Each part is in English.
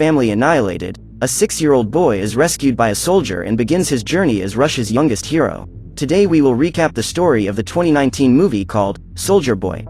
family annihilated, a 6-year-old boy is rescued by a soldier and begins his journey as Russia's youngest hero. Today we will recap the story of the 2019 movie called Soldier Boy.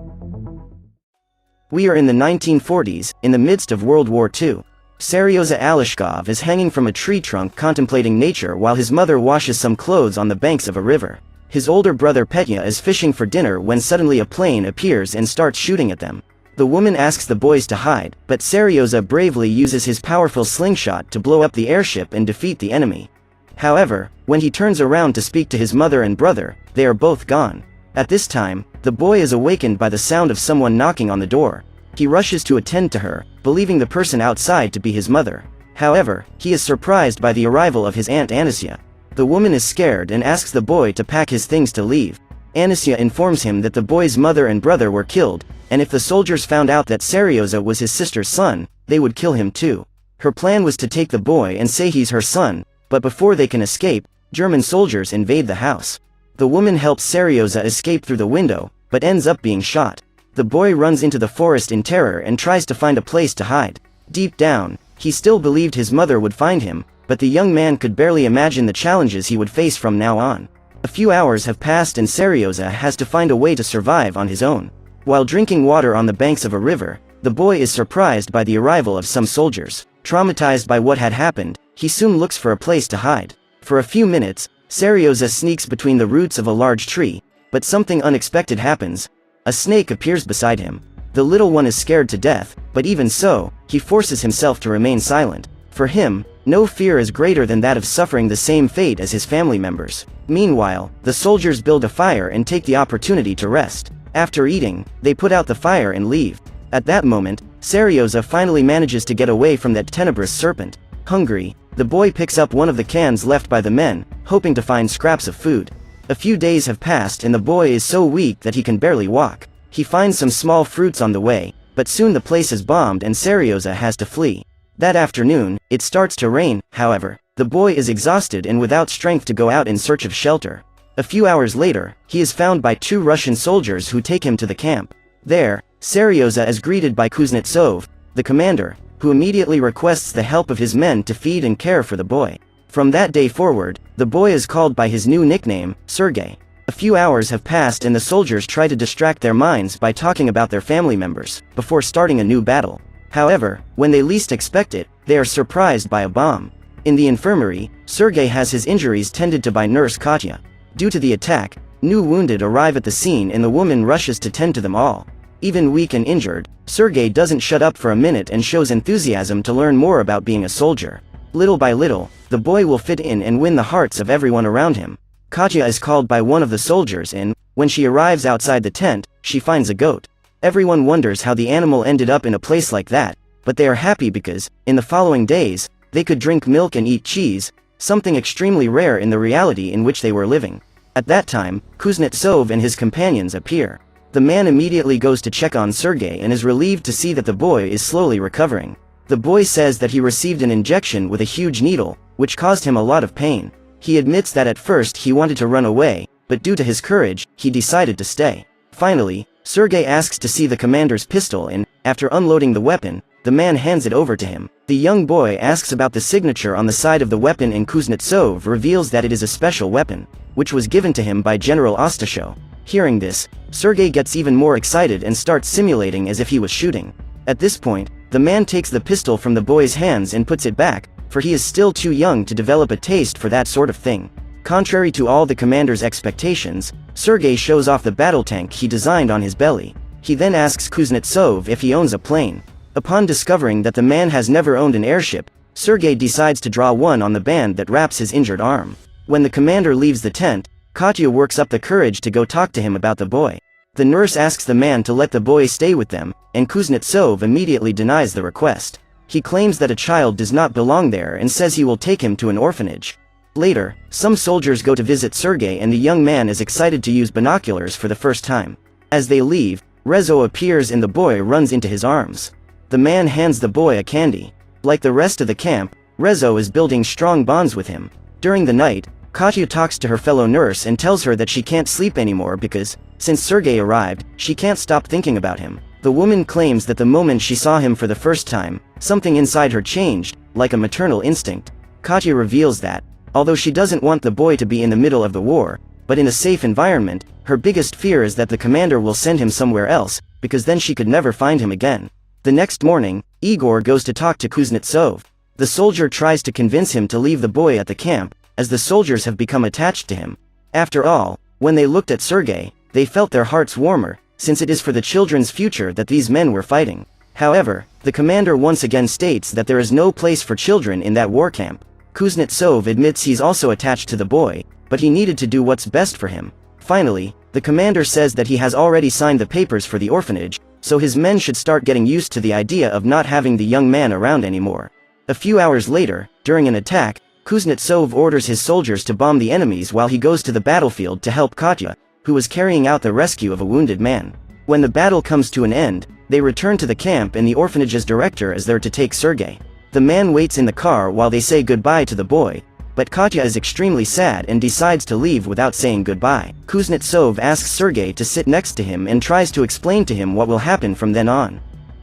We are in the 1940s, in the midst of World War II. Seryoza Aleshkov is hanging from a tree trunk contemplating nature while his mother washes some clothes on the banks of a river. His older brother Petya is fishing for dinner when suddenly a plane appears and starts shooting at them. The woman asks the boys to hide, but Seryoza bravely uses his powerful slingshot to blow up the airship and defeat the enemy. However, when he turns around to speak to his mother and brother, they are both gone. At this time, the boy is awakened by the sound of someone knocking on the door. He rushes to attend to her, believing the person outside to be his mother. However, he is surprised by the arrival of his aunt Anasia. The woman is scared and asks the boy to pack his things to leave. Anasia informs him that the boy's mother and brother were killed, and if the soldiers found out that Seryoza was his sister's son, they would kill him too. Her plan was to take the boy and say he's her son, but before they can escape, German soldiers invade the house. The woman helps Seryoza escape through the window, but ends up being shot. The boy runs into the forest in terror and tries to find a place to hide. Deep down, he still believed his mother would find him, but the young man could barely imagine the challenges he would face from now on. A few hours have passed and Seryoza has to find a way to survive on his own. While drinking water on the banks of a river, the boy is surprised by the arrival of some soldiers. Traumatized by what had happened, he soon looks for a place to hide. For a few minutes, Seryoza sneaks between the roots of a large tree, but something unexpected happens. A snake appears beside him. The little one is scared to death, but even so, he forces himself to remain silent. For him, no fear is greater than that of suffering the same fate as his family members. Meanwhile, the soldiers build a fire and take the opportunity to rest. After eating, they put out the fire and leave. At that moment, Seryoza finally manages to get away from that tenebrous serpent. Hungry, the boy picks up one of the cans left by the men, hoping to find scraps of food. A few days have passed and the boy is so weak that he can barely walk. He finds some small fruits on the way, but soon the place is bombed and Seryoza has to flee. That afternoon, it starts to rain. However, the boy is exhausted and without strength to go out in search of shelter. A few hours later, he is found by 2 Russian soldiers who take him to the camp. There, Seryoza is greeted by Kuznetsov, the commander, who immediately requests the help of his men to feed and care for the boy. From that day forward, the boy is called by his new nickname, Sergei. A few hours have passed and the soldiers try to distract their minds by talking about their family members, before starting a new battle. However, when they least expect it, they are surprised by a bomb. In the infirmary, Sergei has his injuries tended to by nurse Katya. Due to the attack, new wounded arrive at the scene and the woman rushes to tend to them all. Even weak and injured, Sergei doesn't shut up for a minute and shows enthusiasm to learn more about being a soldier. Little by little, the boy will fit in and win the hearts of everyone around him. Katya is called by one of the soldiers and, when she arrives outside the tent, she finds a goat. Everyone wonders how the animal ended up in a place like that, but they are happy because, in the following days, they could drink milk and eat cheese, something extremely rare in the reality in which they were living. At that time, Kuznetsov and his companions appear. The man immediately goes to check on Sergei and is relieved to see that the boy is slowly recovering. The boy says that he received an injection with a huge needle, which caused him a lot of pain. He admits that at first he wanted to run away, but due to his courage, he decided to stay. Finally, Sergei asks to see the commander's pistol and, after unloading the weapon, the man hands it over to him. The young boy asks about the signature on the side of the weapon and Kuznetsov reveals that it is a special weapon, which was given to him by General Ostasho. Hearing this, Sergei gets even more excited and starts simulating as if he was shooting. At this point, the man takes the pistol from the boy's hands and puts it back, for he is still too young to develop a taste for that sort of thing. Contrary to all the commander's expectations, Sergei shows off the battle tank he designed on his belly. He then asks Kuznetsov if he owns a plane. Upon discovering that the man has never owned an airship, Sergei decides to draw one on the band that wraps his injured arm. When the commander leaves the tent, Katya works up the courage to go talk to him about the boy. The nurse asks the man to let the boy stay with them, and Kuznetsov immediately denies the request. He claims that a child does not belong there and says he will take him to an orphanage. Later, some soldiers go to visit Sergei and the young man is excited to use binoculars for the first time. As they leave, Rezo appears and the boy runs into his arms. The man hands the boy a candy. Like the rest of the camp, Rezo is building strong bonds with him. During the night, Katya talks to her fellow nurse and tells her that she can't sleep anymore because, since Sergei arrived, she can't stop thinking about him. The woman claims that the moment she saw him for the first time, Something inside her changed, like a maternal instinct. Katya reveals that, although she doesn't want the boy to be in the middle of the war, but in a safe environment, her biggest fear is that the commander will send him somewhere else, because then she could never find him again. The next morning, Igor goes to talk to Kuznetsov. The soldier tries to convince him to leave the boy at the camp, as the soldiers have become attached to him. After all, when they looked at Sergei, they felt their hearts warmer, since it is for the children's future that these men were fighting. However, the commander once again states that there is no place for children in that war camp. Kuznetsov admits he's also attached to the boy, but he needed to do what's best for him. Finally, the commander says that he has already signed the papers for the orphanage, so his men should start getting used to the idea of not having the young man around anymore. A few hours later, during an attack, Kuznetsov orders his soldiers to bomb the enemies while he goes to the battlefield to help Katya, who was carrying out the rescue of a wounded man. When the battle comes to an end, they return to the camp and the orphanage's director is there to take Sergei. The man waits in the car while they say goodbye to the boy, but Katya is extremely sad and decides to leave without saying goodbye. Kuznetsov asks Sergei to sit next to him and tries to explain to him what will happen from then on.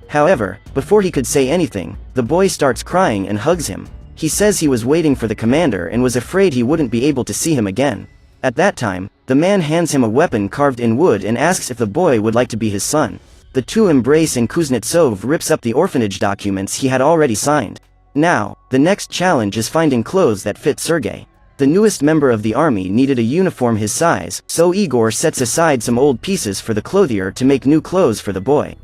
However, before he could say anything, the boy starts crying and hugs him. He says he was waiting for the commander and was afraid he wouldn't be able to see him again. At that time, the man hands him a weapon carved in wood and asks if the boy would like to be his son. The two embrace and Kuznetsov rips up the orphanage documents he had already signed. Now, the next challenge is finding clothes that fit Sergei. The newest member of the army needed a uniform his size, so Igor sets aside some old pieces for the clothier to make new clothes for the boy.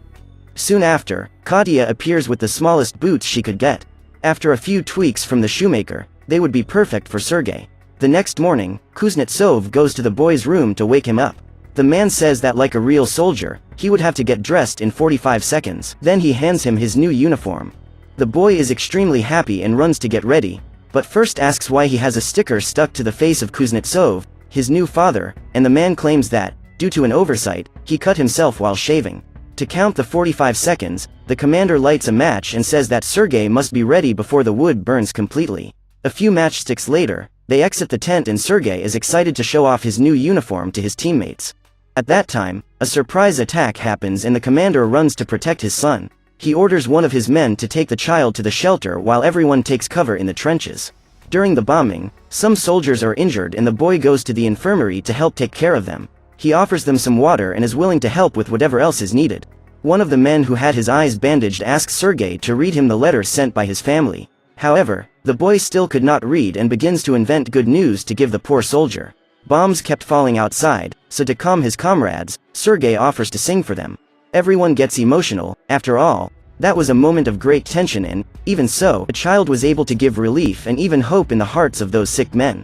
Soon after, Katya appears with the smallest boots she could get. After a few tweaks from the shoemaker, they would be perfect for Sergei. The next morning, Kuznetsov goes to the boy's room to wake him up. The man says that like a real soldier, he would have to get dressed in 45 seconds. Then he hands him his new uniform. The boy is extremely happy and runs to get ready, but first asks why he has a sticker stuck to the face of Kuznetsov, his new father, and the man claims that, due to an oversight, he cut himself while shaving. To count the 45 seconds, the commander lights a match and says that Sergei must be ready before the wood burns completely. A few matchsticks later, they exit the tent and Sergei is excited to show off his new uniform to his teammates. At that time, a surprise attack happens and the commander runs to protect his son. He orders one of his men to take the child to the shelter while everyone takes cover in the trenches. During the bombing, some soldiers are injured and the boy goes to the infirmary to help take care of them. He offers them some water and is willing to help with whatever else is needed. One of the men who had his eyes bandaged asks Sergei to read him the letter sent by his family. However, the boy still could not read and begins to invent good news to give the poor soldier. Bombs kept falling outside, so to calm his comrades, Sergei offers to sing for them. Everyone gets emotional. After all, that was a moment of great tension and, even so, a child was able to give relief and even hope in the hearts of those sick men.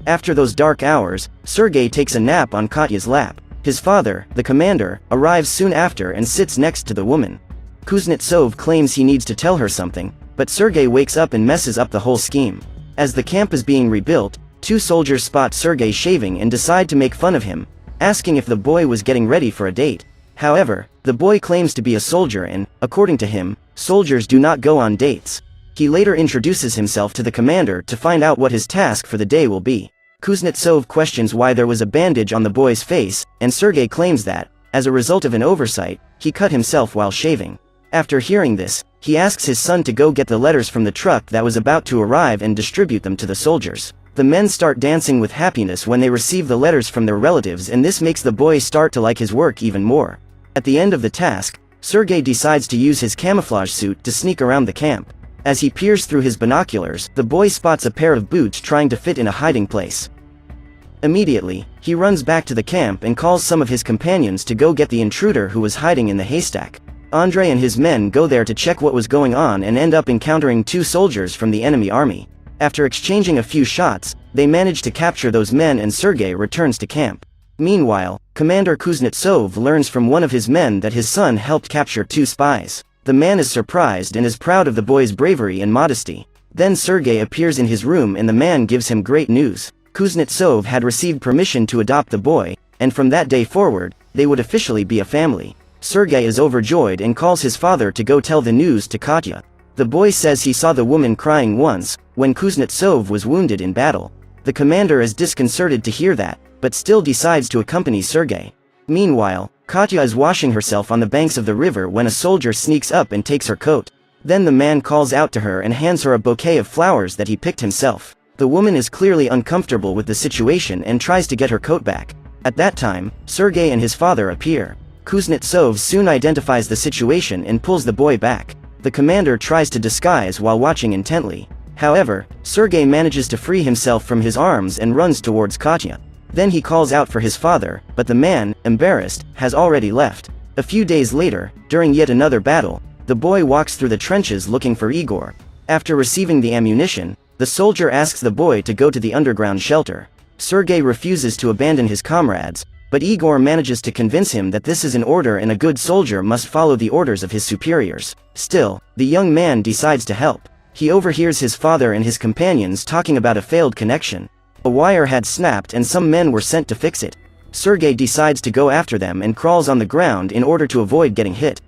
After those dark hours, Sergei takes a nap on Katya's lap. His father, the commander, arrives soon after and sits next to the woman. Kuznetsov claims he needs to tell her something, but Sergei wakes up and messes up the whole scheme. As the camp is being rebuilt, two soldiers spot Sergei shaving and decide to make fun of him, asking if the boy was getting ready for a date. However, the boy claims to be a soldier and, according to him, soldiers do not go on dates. He later introduces himself to the commander to find out what his task for the day will be. Kuznetsov questions why there was a bandage on the boy's face, and Sergei claims that, as a result of an oversight, he cut himself while shaving. After hearing this, he asks his son to go get the letters from the truck that was about to arrive and distribute them to the soldiers. The men start dancing with happiness when they receive the letters from their relatives, and this makes the boy start to like his work even more. At the end of the task, Sergei decides to use his camouflage suit to sneak around the camp. As he peers through his binoculars, the boy spots a pair of boots trying to fit in a hiding place. Immediately, he runs back to the camp and calls some of his companions to go get the intruder who was hiding in the haystack. Andrei and his men go there to check what was going on and end up encountering two soldiers from the enemy army. After exchanging a few shots, they manage to capture those men and Sergei returns to camp. Meanwhile, Commander Kuznetsov learns from one of his men that his son helped capture two spies. The man is surprised and is proud of the boy's bravery and modesty. Then Sergei appears in his room and the man gives him great news. Kuznetsov had received permission to adopt the boy, and from that day forward, they would officially be a family. Sergei is overjoyed and calls his father to go tell the news to Katya. The boy says he saw the woman crying once, when Kuznetsov was wounded in battle. The commander is disconcerted to hear that, but still decides to accompany Sergei. Meanwhile, Katya is washing herself on the banks of the river when a soldier sneaks up and takes her coat. Then the man calls out to her and hands her a bouquet of flowers that he picked himself. The woman is clearly uncomfortable with the situation and tries to get her coat back. At that time, Sergei and his father appear. Kuznetsov soon identifies the situation and pulls the boy back. The commander tries to disguise while watching intently. However, Sergei manages to free himself from his arms and runs towards Katya. Then he calls out for his father, but the man, embarrassed, has already left. A few days later, during yet another battle, the boy walks through the trenches looking for Igor. After receiving the ammunition, the soldier asks the boy to go to the underground shelter. Sergei refuses to abandon his comrades, but Igor manages to convince him that this is an order and a good soldier must follow the orders of his superiors. Still, the young man decides to help. He overhears his father and his companions talking about a failed connection. A wire had snapped and some men were sent to fix it. Sergei decides to go after them and crawls on the ground in order to avoid getting hit.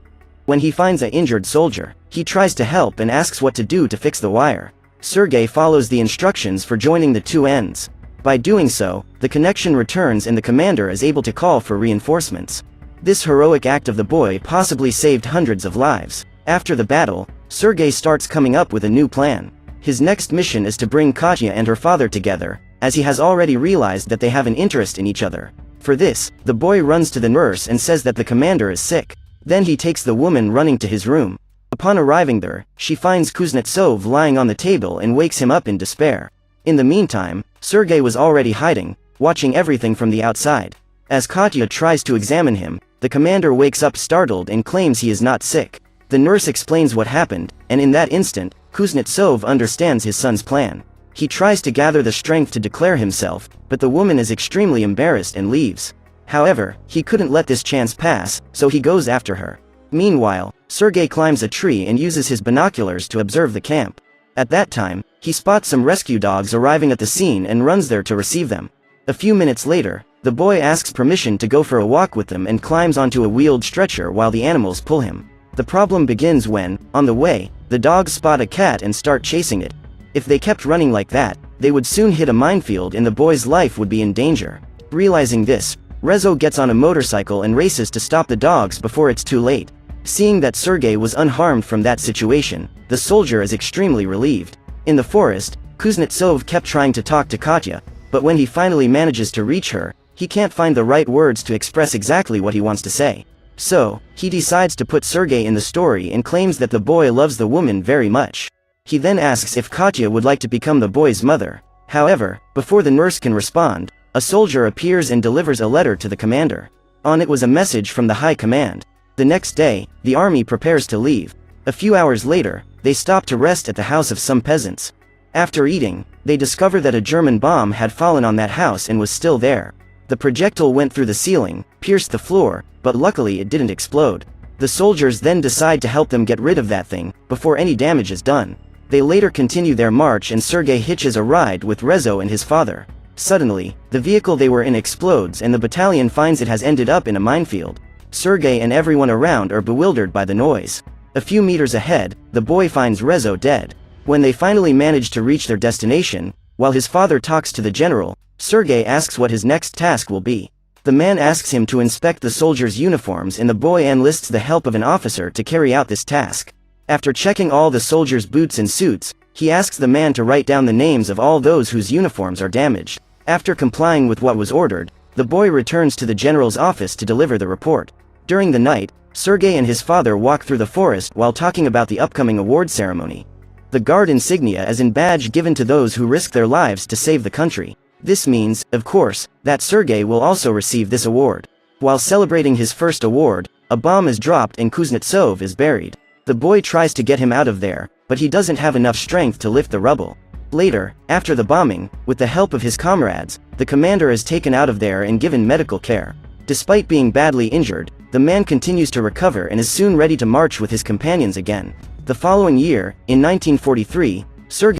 When he finds an injured soldier, he tries to help and asks what to do to fix the wire. Sergei follows the instructions for joining the two ends. By doing so, the connection returns and the commander is able to call for reinforcements. This heroic act of the boy possibly saved hundreds of lives. After the battle, Sergei starts coming up with a new plan. His next mission is to bring Katya and her father together, as he has already realized that they have an interest in each other. For this, the boy runs to the nurse and says that the commander is sick. Then he takes the woman running to his room. Upon arriving there, she finds Kuznetsov lying on the table and wakes him up in despair. In the meantime, Sergei was already hiding, watching everything from the outside. As Katya tries to examine him, the commander wakes up startled and claims he is not sick. The nurse explains what happened, and in that instant, Kuznetsov understands his son's plan. He tries to gather the strength to declare himself, but the woman is extremely embarrassed and leaves. However, he couldn't let this chance pass, so he goes after her. Meanwhile, Sergei climbs a tree and uses his binoculars to observe the camp. At that time, he spots some rescue dogs arriving at the scene and runs there to receive them. A few minutes later, the boy asks permission to go for a walk with them and climbs onto a wheeled stretcher while the animals pull him. The problem begins when, on the way, the dogs spot a cat and start chasing it. If they kept running like that, they would soon hit a minefield and the boy's life would be in danger. Realizing this, Rezo gets on a motorcycle and races to stop the dogs before it's too late. Seeing that Sergei was unharmed from that situation, the soldier is extremely relieved. In the forest, Kuznetsov kept trying to talk to Katya, but when he finally manages to reach her, he can't find the right words to express exactly what he wants to say. So, he decides to put Sergei in the story and claims that the boy loves the woman very much. He then asks if Katya would like to become the boy's mother. However, before the nurse can respond, a soldier appears and delivers a letter to the commander. On it was a message from the high command. The next day, the army prepares to leave. A few hours later, they stop to rest at the house of some peasants. After eating, they discover that a German bomb had fallen on that house and was still there. The projectile went through the ceiling, pierced the floor, but luckily it didn't explode. The soldiers then decide to help them get rid of that thing, before any damage is done. They later continue their march and Sergei hitches a ride with Rezo and his father. Suddenly, the vehicle they were in explodes and the battalion finds it has ended up in a minefield. Sergei and everyone around are bewildered by the noise. A few meters ahead, the boy finds Rezo dead. When they finally manage to reach their destination, while his father talks to the general, Sergei asks what his next task will be. The man asks him to inspect the soldiers' uniforms and the boy enlists the help of an officer to carry out this task. After checking all the soldiers' boots and suits, he asks the man to write down the names of all those whose uniforms are damaged. After complying with what was ordered, the boy returns to the general's office to deliver the report. During the night, Sergei and his father walk through the forest while talking about the upcoming award ceremony. The guard insignia is a badge given to those who risk their lives to save the country. This means, of course, that Sergei will also receive this award. While celebrating his first award, a bomb is dropped and Kuznetsov is buried. The boy tries to get him out of there, but he doesn't have enough strength to lift the rubble. Later, after the bombing, with the help of his comrades, the commander is taken out of there and given medical care. Despite being badly injured, the man continues to recover and is soon ready to march with his companions again. The following year, in 1943, Sergei